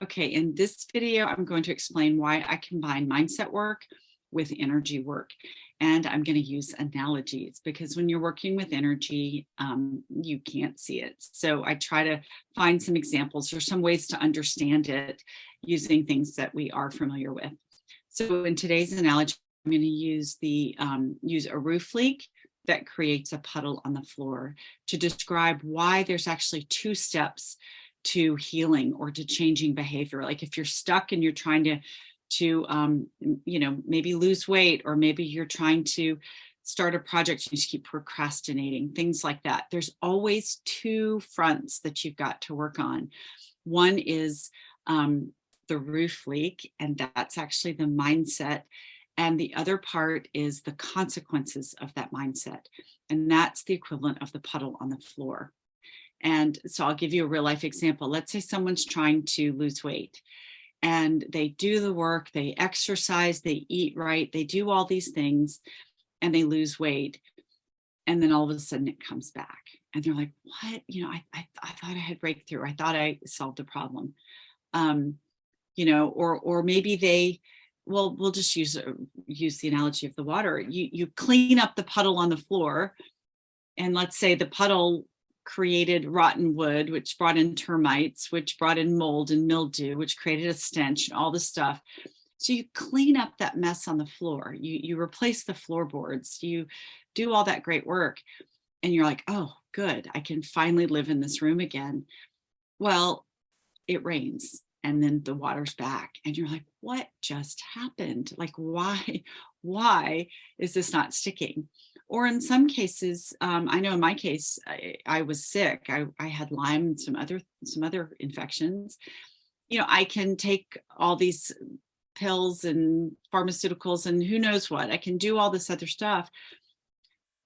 Okay, in this video, I'm going to explain why I combine mindset work with energy work. And I'm going to use analogies because when you're working with energy, you can't see it. So I try to find some examples or some ways to understand it using things that we are familiar with. So in today's analogy, I'm going to use a roof leak that creates a puddle on the floor to describe why there's actually two steps to healing or to changing behavior. Like if you're stuck and you're trying to maybe lose weight, or maybe you're trying to start a project and you just keep procrastinating, things like that. There's always two fronts that you've got to work on. One is the roof leak, and that's actually the mindset. And the other part is the consequences of that mindset. And that's the equivalent of the puddle on the floor. And so I'll give you a real life example. Let's say someone's trying to lose weight and they do the work, they exercise, they eat right, they do all these things and they lose weight. And then all of a sudden it comes back and they're like, what? I thought I had breakthrough. I thought I solved the problem. Or maybe we'll just use the analogy of the water. You clean up the puddle on the floor, and let's say the puddle created rotten wood, which brought in termites, which brought in mold and mildew, which created a stench and all this stuff. So you clean up that mess on the floor. You replace the floorboards. You do all that great work. And you're like, oh, good. I can finally live in this room again. Well, it rains and then the water's back. And you're like, what just happened? Like, why is this not sticking? Or in some cases, I know in my case, I was sick. I had Lyme and some other infections. I can take all these pills and pharmaceuticals and who knows what. I can do all this other stuff.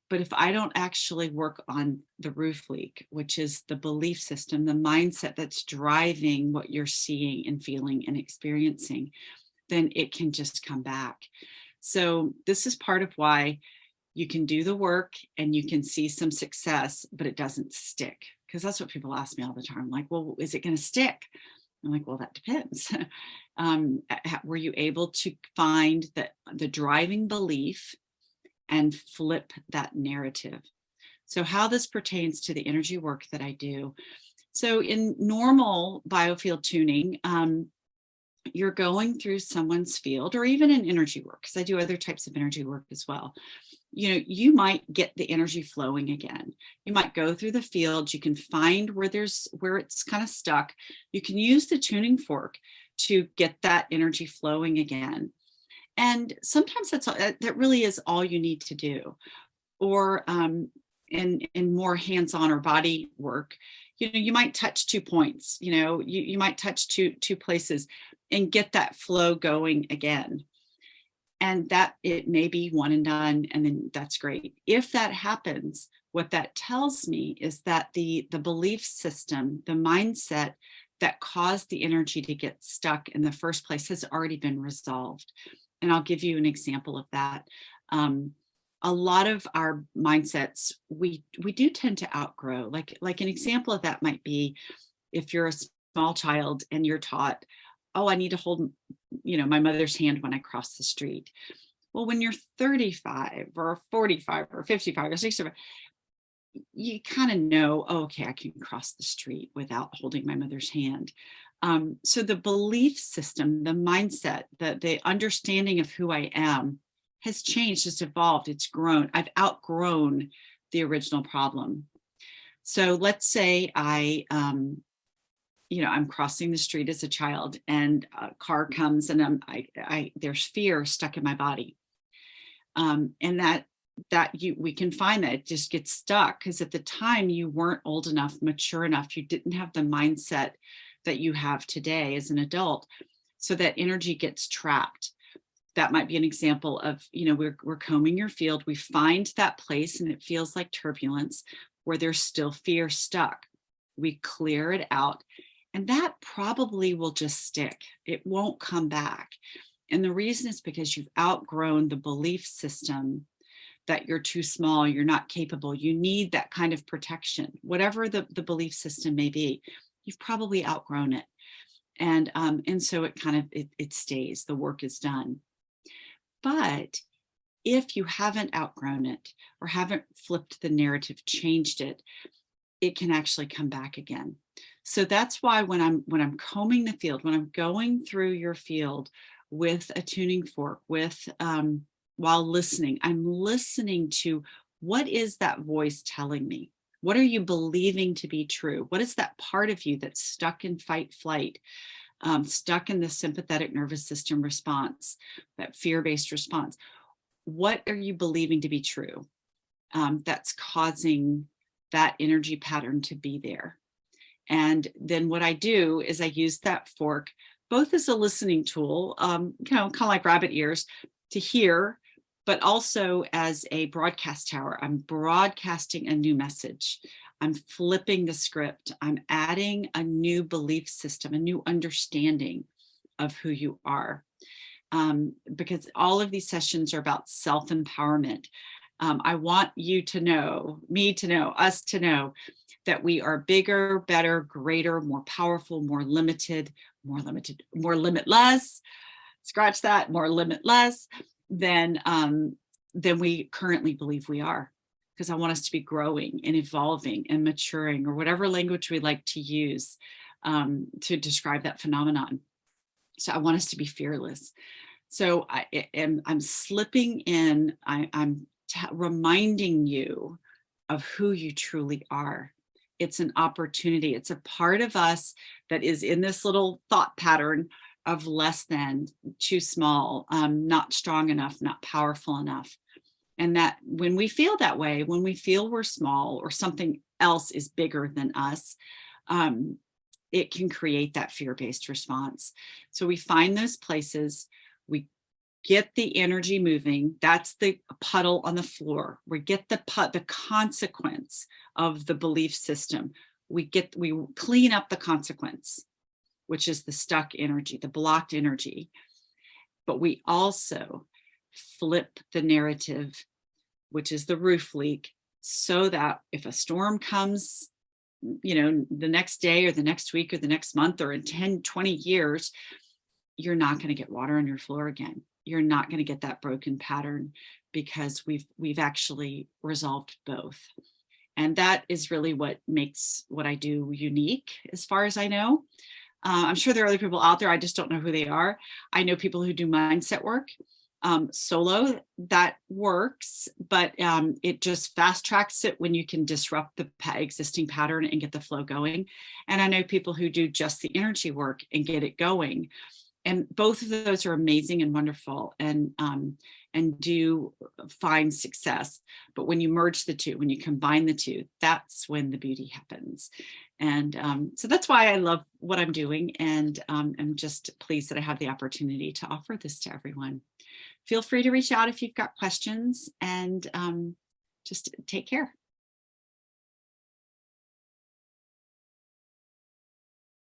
But if I don't actually work on the roof leak, which is the belief system, the mindset that's driving what you're seeing and feeling and experiencing, then it can just come back. So this is part of why you can do the work and you can see some success, but it doesn't stick. Because that's what people ask me all the time. Like, well, is it going to stick? I'm like, well, that depends. Were you able to find the driving belief and flip that narrative? So how this pertains to the energy work that I do. So in normal biofield tuning, you're going through someone's field, or even in energy work, because I do other types of energy work as well. You might get the energy flowing again. You might go through the field. You can find where it's kind of stuck. You can use the tuning fork to get that energy flowing again. And sometimes that really is all you need to do. Or in more hands-on or body work, you might touch 2 points. You might touch two places and get that flow going again. And that it may be one and done, and then that's great. If that happens, what that tells me is that the belief system, the mindset that caused the energy to get stuck in the first place has already been resolved. And I'll give you an example of that. A lot of our mindsets, we do tend to outgrow. Like an example of that might be if you're a small child and you're taught, oh, I need to hold my mother's hand when I cross the street. Well, when you're 35 or 45 or 55 or 65, you kind of know, oh, okay, I can cross the street without holding my mother's hand. So the belief system, the mindset, the understanding of who I am has changed, it's evolved, it's grown. I've outgrown the original problem. So let's say I'm crossing the street as a child and a car comes and there's fear stuck in my body. And we can find that it just gets stuck because at the time you weren't old enough, mature enough, you didn't have the mindset that you have today as an adult. So that energy gets trapped. That might be an example of, we're combing your field. We find that place and it feels like turbulence where there's still fear stuck. We clear it out. And that probably will just stick. It won't come back. And the reason is because you've outgrown the belief system that you're too small, you're not capable, you need that kind of protection. Whatever the belief system may be, you've probably outgrown it. And so it kind of, it stays, the work is done. But if you haven't outgrown it or haven't flipped the narrative, changed it, it can actually come back again. So that's why when I'm combing the field, when I'm going through your field with a tuning fork, while listening, I'm listening to, what is that voice telling me? What are you believing to be true? What is that part of you that's stuck in fight flight, stuck in the sympathetic nervous system response, that fear-based response? What are you believing to be true, that's causing that energy pattern to be there? And then what I do is I use that fork both as a listening tool, kind of like rabbit ears, to hear, but also as a broadcast tower. I'm broadcasting a new message. I'm flipping the script. I'm adding a new belief system, a new understanding of who you are. Because all of these sessions are about self-empowerment. I want you to know, me to know, us to know that we are bigger, better, greater, more powerful, more limitless, scratch that, more limitless than we currently believe we are. Because I want us to be growing and evolving and maturing, or whatever language we like to use to describe that phenomenon. So I want us to be fearless. So I'm slipping in, I'm reminding you of who you truly are. It's an opportunity. It's a part of us that is in this little thought pattern of less than, too small, not strong enough, not powerful enough. And that when we feel that way, when we feel we're small or something else is bigger than us, it can create that fear-based response. So we find those places, we get the energy moving. That's the puddle on the floor. We get the consequence of the belief system. We clean up the consequence, which is the stuck energy, the blocked energy. But we also flip the narrative, which is the roof leak, so that if a storm comes, the next day or the next week or the next month or in 10, 20 years, you're not going to get water on your floor again. You're not going to get that broken pattern, because we've actually resolved both. And that is really what makes what I do unique, as far as I know. I'm sure there are other people out there, I just don't know who they are. I know people who do mindset work solo, that works, but it just fast tracks it when you can disrupt the existing pattern and get the flow going. And I know people who do just the energy work and get it going. And both of those are amazing and wonderful, and do find success. But when you merge the two, when you combine the two, that's when the beauty happens. And so that's why I love what I'm doing, and I'm just pleased that I have the opportunity to offer this to everyone. Feel free to reach out if you've got questions, and just take care.